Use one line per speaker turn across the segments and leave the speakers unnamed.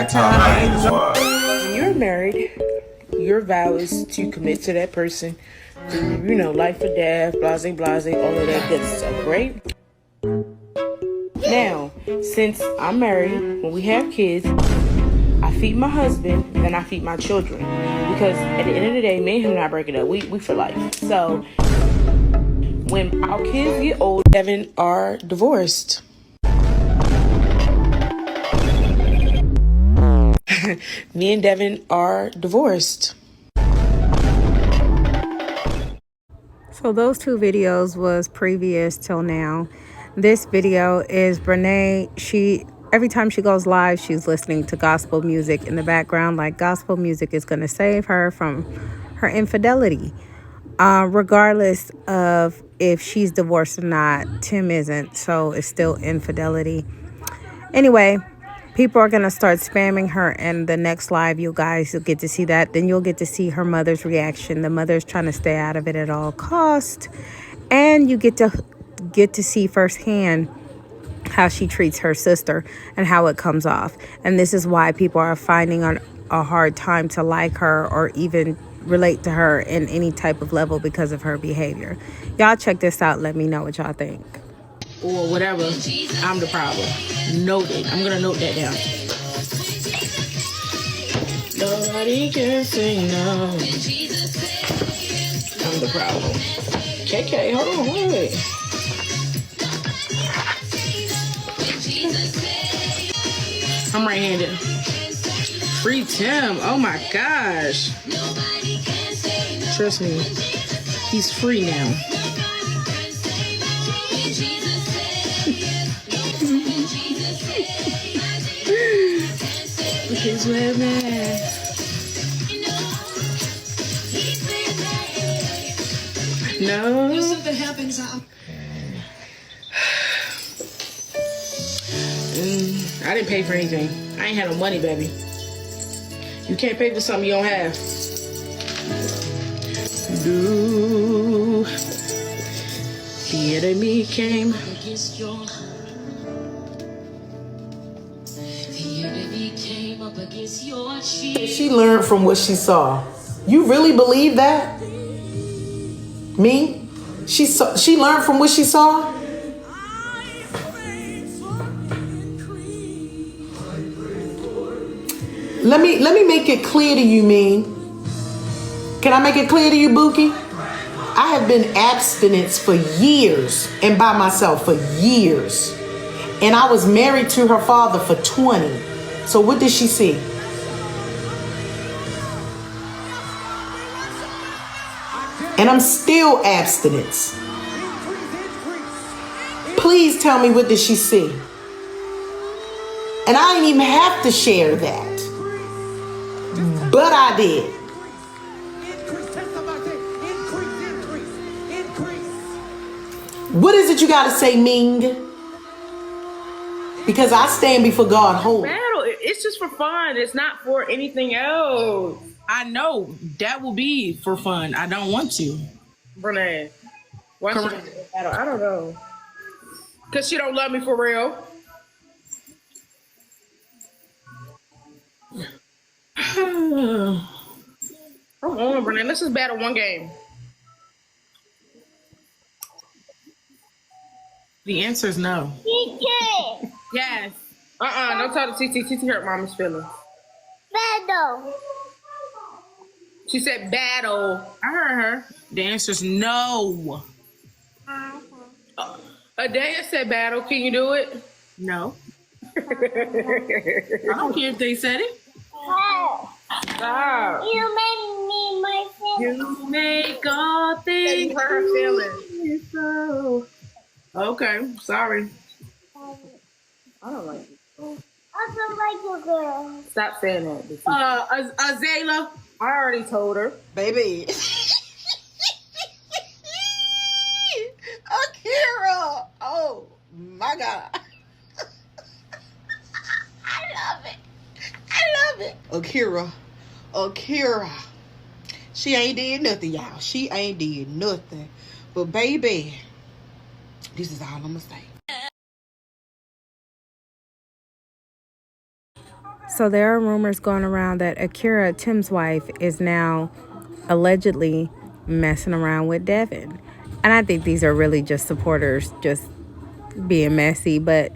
time.
When you're married, your vow is to commit to that person through, life or death, blase, blase, all of that good stuff, right? Now, since I'm married, when we have kids, I feed my husband, then I feed my children. Because at the end of the day, me and him not breaking up. We for life. So, when our kids get old, Devin are divorced. Me and Devin are divorced.
So those two videos was previous till now. This video is Brene. Every time she goes live, she's listening to gospel music in the background. Like gospel music is going to save her from her infidelity. Regardless of if she's divorced or not, Tim isn't. So it's still infidelity. Anyway, people are going to start spamming her, and the next live, you guys will get to see that. Then you'll get to see her mother's reaction. The mother's trying to stay out of it at all cost. And you get to see firsthand how she treats her sister and how it comes off. And this is why people are finding a hard time to like her or even relate to her in any type of level because of her behavior. Y'all check this out. Let me know what y'all think.
Or whatever, I'm the problem. Noted. I'm gonna note that down. Nobody can say no. I'm the problem. KK, hold on, wait. I'm right-handed. Free Tim. Oh my gosh. Trust me. He's free now. His way, man. No. Something happens. I didn't pay for anything. I ain't had no money, baby. You can't pay for something you don't have. Do the enemy came.
She learned from what she saw. You really believe that? Me? She learned from what she saw? Let me make it clear to you, Mean. Can I make it clear to you, Buki? I have been abstinence for years and by myself for years. And I was married to her father for 20. So what did she see? And I'm still abstinence. Please tell me, what did she see? And I didn't even have to share that. But I did. What is it you got to say, Ming? Because I stand before God holy.
Battle. It's just for fun. It's not for anything else. I know that will be for fun. I don't want to. Brene. Why should I do battle? I don't know. Because she don't love me for real. Come on, Brene. Let's just battle one game. The answer is no. Yes. Don't talk to TT. TT hurt Mama's feelings.
Battle.
She said battle. I heard her. The answer is no. Adaya said battle. Can you do it? No. I don't care if they said it. Stop.
You made me my feelings.
You make all things. You hurt her feelings. So. Okay, sorry. I don't like it.
I don't like you, girl.
Stop saying that. Azayla, I already told her.
Baby. Akira. Oh, my God. I love it. Akira. She ain't did nothing, y'all. She ain't did nothing. But, baby, this is all I'm going to say.
So there are rumors going around that Akira, Tim's wife, is now allegedly messing around with Devin. And I think these are really just supporters just being messy. But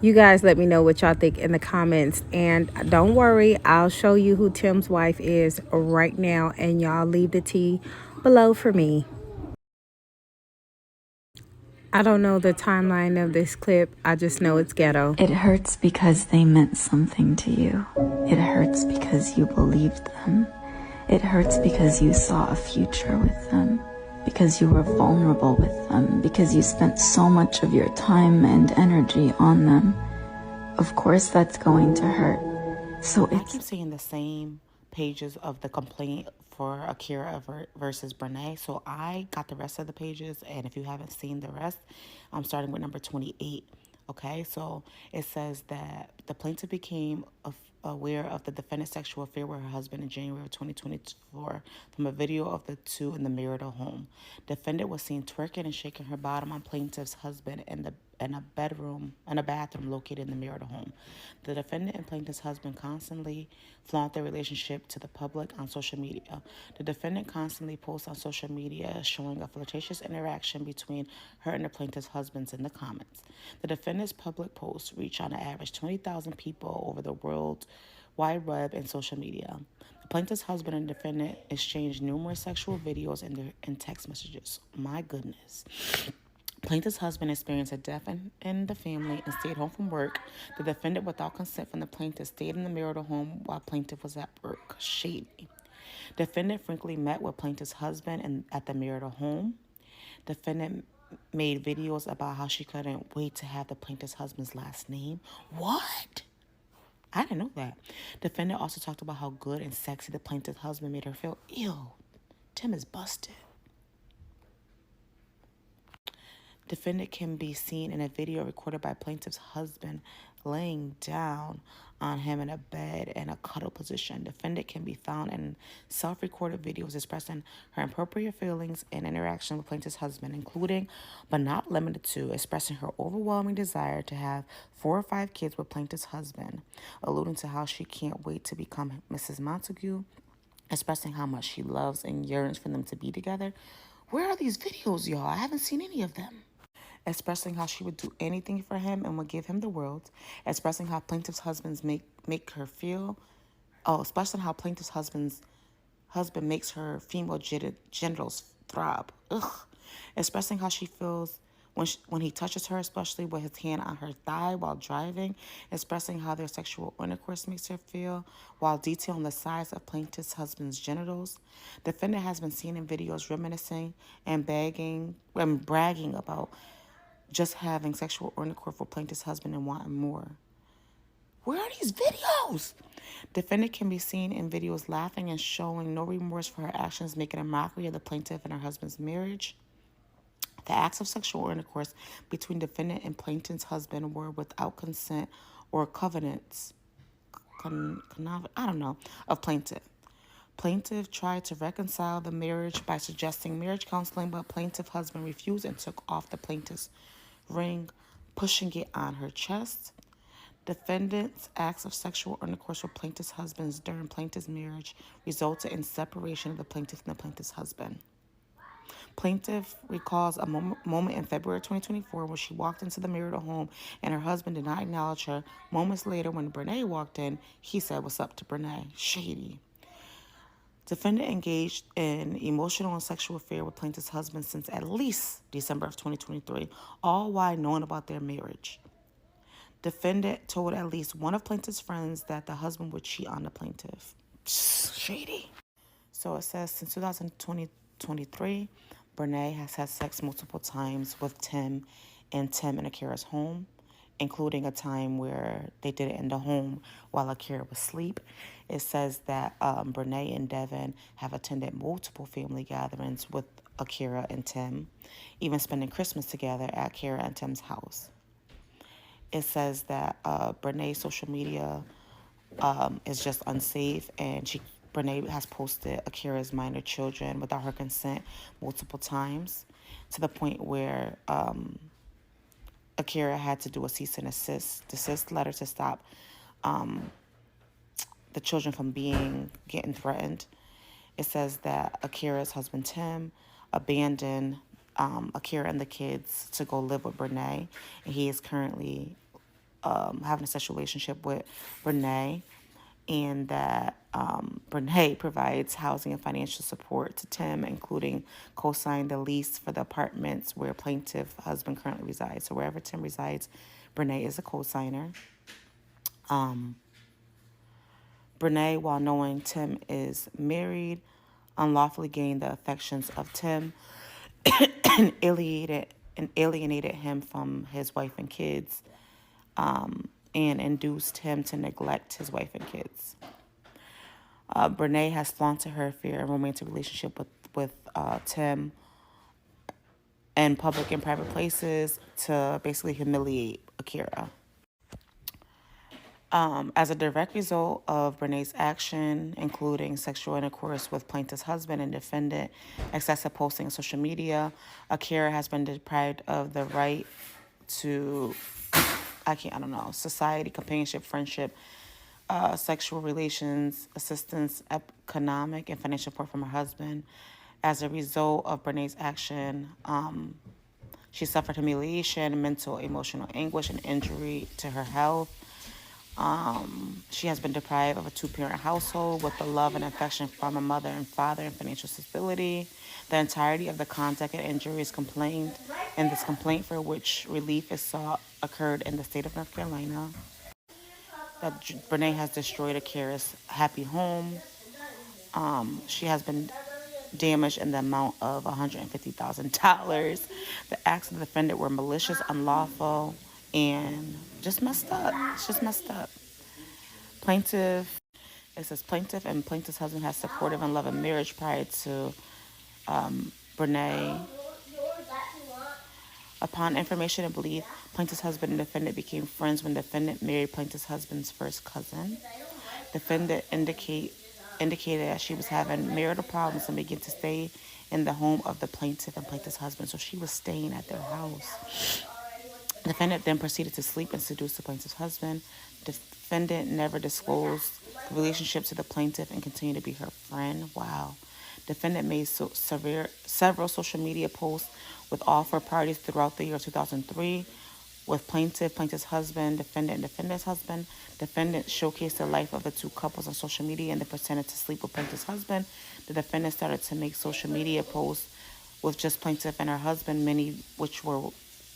you guys let me know what y'all think in the comments. And don't worry, I'll show you who Tim's wife is right now. And y'all leave the tea below for me. I don't know the timeline of this clip. I just know it's ghetto.
It hurts because they meant something to you. It hurts because you believed them. It hurts because you saw a future with them. Because you were vulnerable with them. Because you spent so much of your time and energy on them. Of course that's going to hurt. So
I keep seeing the same pages of the complaint for Akira versus Brene. So I got the rest of the pages, and if you haven't seen the rest, I'm starting with number 28. Okay, so it says that the plaintiff became aware of the defendant's sexual affair with her husband in January of 2024 from a video of the two in the marital home. Defendant was seen twerking and shaking her bottom on plaintiff's husband in a bathroom located in the marital home. The defendant and plaintiff's husband constantly flaunt their relationship to the public on social media. The defendant constantly posts on social media showing a flirtatious interaction between her and the plaintiff's husbands in the comments. The defendant's public posts reach on an average 20,000 people over the world wide web and social media. The plaintiff's husband and defendant exchanged numerous sexual videos and text messages. My goodness. Plaintiff's husband experienced a death in the family and stayed home from work. The defendant, without consent from the plaintiff, stayed in the marital home while plaintiff was at work. Shady. Defendant frankly met with plaintiff's husband at the marital home. Defendant made videos about how she couldn't wait to have the plaintiff's husband's last name. What? I didn't know that. Defendant also talked about how good and sexy the plaintiff's husband made her feel. Ew, Tim is busted. Defendant can be seen in a video recorded by plaintiff's husband laying down on him in a bed in a cuddle position. Defendant can be found in self-recorded videos expressing her inappropriate feelings and interaction with plaintiff's husband, including, but not limited to, expressing her overwhelming desire to have 4 or 5 kids with plaintiff's husband, alluding to how she can't wait to become Mrs. Montague, expressing how much she loves and yearns for them to be together. Where are these videos, y'all? I haven't seen any of them. Expressing how she would do anything for him and would give him the world. Expressing how plaintiff's husbands make her feel. Oh, expressing how plaintiff's husband makes her female genitals throb. Ugh. Expressing how she feels when he touches her, especially with his hand on her thigh while driving. Expressing how their sexual intercourse makes her feel while detailing the size of plaintiff's husband's genitals. Defendant has been seen in videos reminiscing and bragging about just having sexual intercourse with plaintiff's husband and wanting more. Where are these videos? Defendant can be seen in videos laughing and showing no remorse for her actions, making a mockery of the plaintiff and her husband's marriage. The acts of sexual intercourse between defendant and plaintiff's husband were without consent or covenants, of plaintiff. Plaintiff tried to reconcile the marriage by suggesting marriage counseling, but plaintiff husband refused and took off the plaintiff's ring, pushing it on her chest. Defendant's acts of sexual intercourse with plaintiff's husbands during plaintiff's marriage resulted in separation of the plaintiff and the plaintiff's husband. Plaintiff recalls a moment in February 2024 when she walked into the marital home and her husband did not acknowledge her. Moments later, when Brene walked in, he said, "What's up to Brene?" Shady. Defendant engaged in emotional and sexual affair with plaintiff's husband since at least December of 2023, all while knowing about their marriage. Defendant told at least one of plaintiff's friends that the husband would cheat on the plaintiff. Shady. So it says since 2023, Brene has had sex multiple times with Tim in Akira's home, including a time where they did it in the home while Akira was asleep. It says that Brene and Devin have attended multiple family gatherings with Akira and Tim, even spending Christmas together at Akira and Tim's house. It says that Brene's social media is just unsafe, and Brene has posted Akira's minor children without her consent multiple times, to the point where Akira had to do a cease and desist letter to stop the children from getting threatened. It says that Akira's husband Tim abandoned Akira and the kids to go live with Brene, and he is currently having a sexual relationship with Brene, and that Brene provides housing and financial support to Tim, including co-signing the lease for the apartments where plaintiff husband currently resides. So wherever Tim resides, Brene is a co-signer. Brene, while knowing Tim is married, unlawfully gained the affections of Tim and alienated him from his wife and kids, and induced him to neglect his wife and kids. Brene has flaunted her affair and romantic relationship with Tim in public and private places to basically humiliate Akira. As a direct result of Brene's action, including sexual intercourse with plaintiff's husband and defendant, excessive posting on social media, Akira has been deprived of the right to, society, companionship, friendship, sexual relations, assistance, economic, and financial support from her husband. As a result of Brene's action, she suffered humiliation, mental, emotional anguish, and injury to her health. She has been deprived of a two-parent household with the love and affection from a mother and father and financial stability. The entirety of the conduct and injuries complained, and this complaint for which relief is sought occurred in the state of North Carolina. That Brene has destroyed Akira's happy home. She has been damaged in the amount of $150,000. The acts of the defendant were malicious, unlawful, and just messed up. It's just messed up. It says plaintiff and plaintiff's husband has supportive and loving marriage prior to Brene. Upon information and belief, plaintiff's husband and defendant became friends when defendant married plaintiff's husband's first cousin. Defendant indicated that she was having marital problems and began to stay in the home of the plaintiff and plaintiff's husband. So she was staying at their house. Defendant then proceeded to sleep and seduce the plaintiff's husband. Defendant never disclosed the relationship to the plaintiff and continued to be her friend. Wow. Defendant made several social media posts with all four parties throughout the year 2003 with plaintiff's husband, defendant, and defendant's husband. Defendant showcased the life of the two couples on social media and then pretended to sleep with plaintiff's husband. The defendant started to make social media posts with just plaintiff and her husband, many which were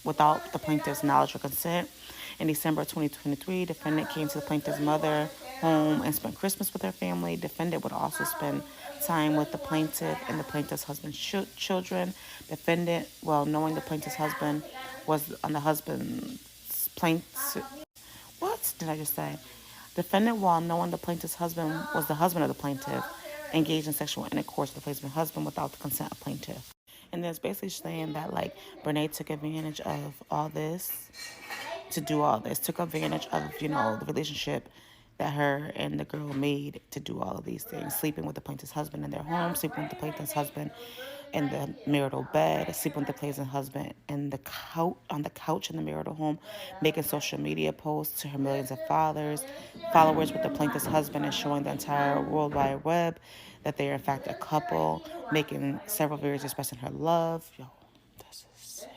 without the plaintiff's knowledge or consent. In December 2023, defendant came to the plaintiff's mother home and spent Christmas with her family. Defendant would also spend time with the plaintiff and the plaintiff's husband's children. Defendant, well, knowing the plaintiff's husband was on the husband's plaintiff. What did I just say? Defendant, while knowing the plaintiff's husband was the husband of the plaintiff, engaged in sexual intercourse with the plaintiff's husband without the consent of plaintiff. And then it's basically saying that, like, Brene took advantage of all this to do all this, took advantage of, the relationship that her and the girl made to do all of these things, sleeping with the plaintiff's husband in their home, sleeping with the plaintiff's husband in the marital bed, sleeping with the plaintiff's husband on the couch in the marital home, making social media posts to her millions of followers with the plaintiff's husband and showing the entire World Wide Web that they are in fact a couple, making several videos expressing her love. Yo, this is sick.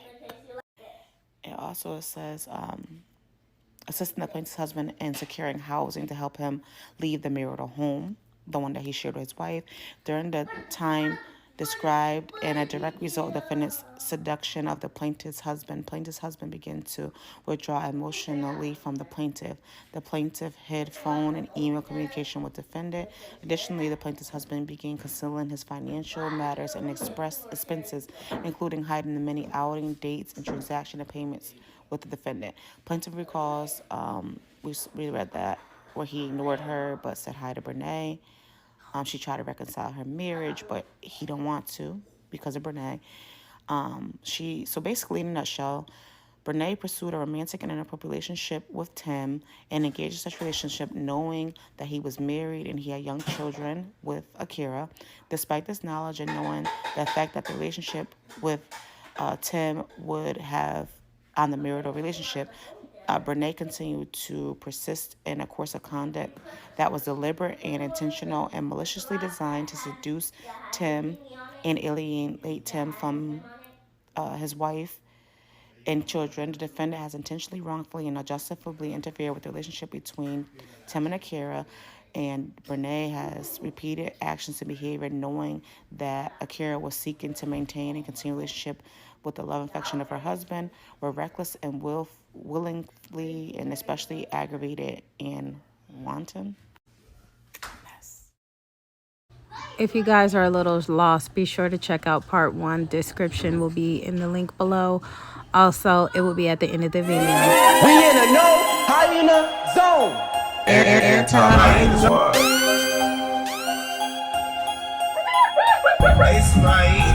It also says assisting the plaintiff's husband in securing housing to help him leave the marital home, the one that he shared with his wife, during the time described, and a direct result of the defendant's seduction of the plaintiff's husband. Plaintiff's husband began to withdraw emotionally from the plaintiff. The plaintiff hid phone and email communication with defendant. Additionally, the plaintiff's husband began concealing his financial matters and expenses, including hiding the many outing dates and transaction and payments with the defendant. Plaintiff recalls, we read that, where he ignored her but said hi to Brene. She tried to reconcile her marriage, but he don't want to because of Brene. So basically, in a nutshell, Brene pursued a romantic and inappropriate relationship with Tim and engaged in such relationship knowing that he was married and he had young children with Akira. Despite this knowledge and knowing the effect that the relationship with Tim would have on the marital relationship, Brene continued to persist in a course of conduct that was deliberate and intentional and maliciously designed to seduce Tim and alienate Tim from his wife and children. The defendant has intentionally, wrongfully, and unjustifiably interfered with the relationship between Tim and Akira, and Brene has repeated actions and behavior knowing that Akira was seeking to maintain and continue a relationship with the love and affection of her husband, were reckless and willingly and especially aggravated and wanton.
If you guys are a little lost, be sure to check out part 1. Description will be in the link below. Also, it will be at the end of the video.
We in a no hyena zone. Anti-hyena. It's right.